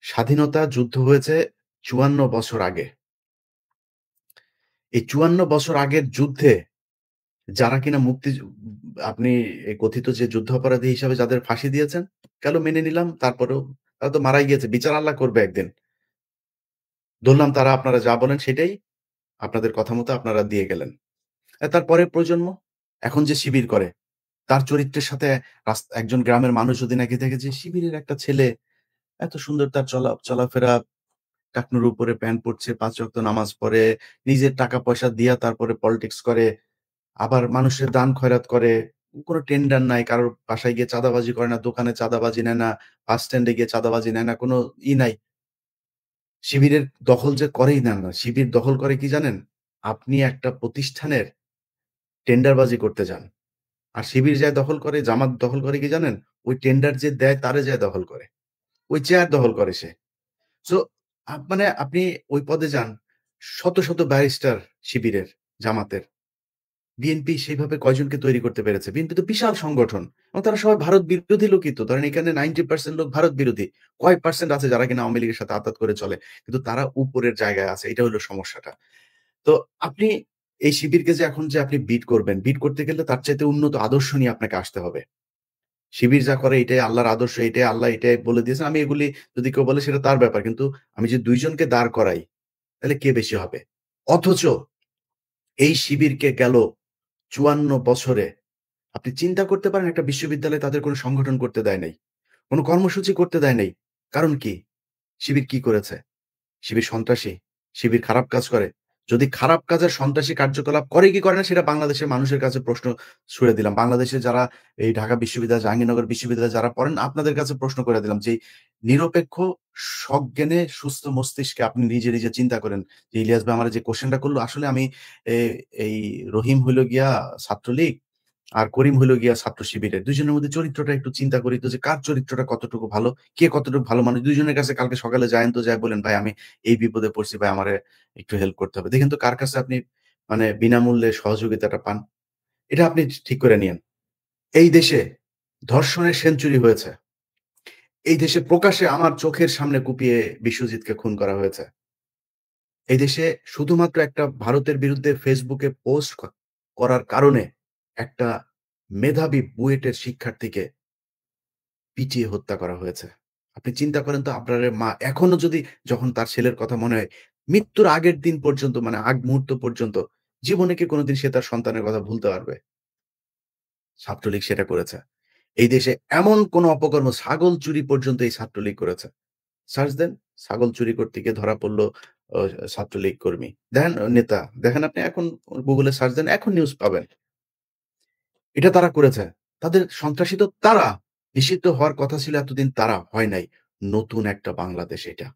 স্বাধীনতা যুদ্ধ হয়েছে ৫৪ বছর আগে। এই ৫৪ বছর আগের যুদ্ধে যারা কিনা আপনি এই কথিত যে যুদ্ধাপরাধী হিসাবে যাদের ফাঁসি দিয়েছেন, গেল মেনে নিলাম। তারপরেও তারা তো মারাই গিয়েছে। বিচার আল্লাহ করবে একদিন। ধরলাম তারা আপনারা যা বলেন সেটাই, আপনাদের কথা মতো আপনারা দিয়ে গেলেন। তার পরের প্রজন্ম, এখন যে শিবির করে, তার চরিত্রের সাথে একজন গ্রামের মানুষ যদি নাকি দেখে যে শিবিরের একটা ছেলে, এত সুন্দর তার চলাফেরা, টাকনুর উপরে প্যান্ট পরছে, ৫ ওয়াক্ত নামাজ পড়ে, নিজের টাকা পয়সা দিয়া তারপরে পলিটিক্স করে, আবার মানুষের দান খয়রাত করে। কোন টেন্ডার নাই, কারোর বাসায় গিয়ে চাঁদাবাজি করে না, দোকানে চাঁদাবাজি নেয় না, বাস স্ট্যান্ডে গিয়ে চাঁদাবাজি নেয় না, কোন নাই। শিবিরের দখল যে করেই না, শিবির দখল করে কি জানেন? আপনি একটা প্রতিষ্ঠানের টেন্ডারবাজি করতে যান। আর শিবির যায় দখল করে, জামাত দখল করে কি জানেন? ওই টেন্ডার যে দেয় তারে যেয়ে দখল করে। ওই চেয়ার দখল করে সে। সো মানে আপনি ওই পদে যান, শত, শত ব্যারিস্টার শিবিরের, জামাতের। বিএনপি সেইভাবে কয়জনকে তৈরি করতে পেরেছে? বিএনপি তো বিশাল সংগঠন এবং তারা সবাই ভারত বিরোধী লোকই তো। ধরেন এখানে 90% লোক ভারত বিরোধী। কয় পার্সেন্ট আছে যারা কিনা আওয়ামী লীগের সাথে আঁতাত করে চলে। কিন্তু তারা উপরের জায়গায় আছে। এটা হলো সমস্যাটা। তো আপনি এই শিবিরকে যে এখন যে আপনি বিট করবেন, বিট করতে গেলে তার চাইতে উন্নত আদর্শ নিয়ে আপনাকে আসতে হবে। শিবির যা করে এটাই আল্লাহর আদর্শ, এটাই আল্লাহ এটাই বলে দিয়েছেন। আমি এগুলি যদি কেউ বলে সেটা তার ব্যাপার। কিন্তু আমি যদি ২ জনকে দাঁড় করাই, তাহলে কে বেশি হবে? অথচ এই শিবিরকে গেল ৫৪ বছরে আপনি চিন্তা করতে পারেন একটা বিশ্ববিদ্যালয়ে তাদের কোনো সংগঠন করতে দেয় নাই। কোনো কর্মসূচি করতে দেয় নাই। কারণ কি? শিবির কি করেছে? শিবির সন্ত্রাসী? শিবির খারাপ কাজ করে? যদি খারাপ কাজের সন্ত্রাসী কার্যকলাপ করে কি করে না সেটা বাংলাদেশের মানুষের কাছে প্রশ্ন ছুড়ে দিলাম। বাংলাদেশে যারা এই ঢাকা বিশ্ববিদ্যালয়, জাহাঙ্গীরনগর বিশ্ববিদ্যালয়ে যারা পড়েন আপনাদের কাছে প্রশ্ন করে দিলাম যে নিরপেক্ষ সজ্ঞানে সুস্থ মস্তিষ্কে আপনি নিজে, নিজে চিন্তা করেন যে ইলিয়াস ভাই আমারে যে কোয়েশ্চেনটা করল আসলে আমি এ এই রহিম হইল গিয়া ছাত্রলীগ আর করিম হইল গিয়া ছাত্র শিবিরের। ২ জনের মধ্যে চরিত্রটা একটু চিন্তা করি তো যে কার চরিত্রটা কতটুকু ভালো, কে কতটুকু ভালো মানুষ। ২ জনের কাছে কালকে সকালে যায়েন তো যায়ে বলেন, "ভাই আমি এই বিপদে পড়ছি ভাই আমারে একটু হেল্প করতে হবে।" দেখেন তো কার কাছে আপনি মানে বিনামূল্যে সহযোগিতাটা পান। এটা আপনি ঠিক করে নিয়েন। এই দেশে ধর্ষণের সেঞ্চুরি হয়েছে। এই দেশে প্রকাশ্যে আমার চোখের সামনে কুপিয়ে বিশ্বজিৎকে খুন করা হয়েছে। এই দেশে শুধুমাত্র একটা ভারতের বিরুদ্ধে Facebook এ পোস্ট করার কারণে একটা মেধাবী বুয়েটের শিক্ষার্থীকে পিটিয়ে হত্যা করা হয়েছে। আপনি চিন্তা করেন তো আপনার মা এখনো যদি যখন তার ছেলের কথা মনে হয়, মৃত্যুর আগের দিন পর্যন্ত মানে আগ মুহূর্ত পর্যন্ত জীবনে কি কোনদিন সে তার সন্তানের কথা ভুলতে পারবে? ছাত্রলীগ সেটা করেছে। এই দেশে এমন কোন অপকর্ম ছাগল চুরি পর্যন্ত এই ছাত্রলীগ করেছে। সার্চ দেন, ছাগল চুরি করতে গিয়ে ধরা পড়ল অ ছাত্রলীগ কর্মী। দেখেন নেতা, দেখেন আপনি এখন Google এ সার্চ দেন, এখন নিউজ পাবেন। এটা তারা করেছে। তাদের সন্ত্রাসী তো তারা। নিষিদ্ধ হওয়ার কথা ছিল এতদিন তারা, হয় নাই। নতুন একটা বাংলাদেশ এটা।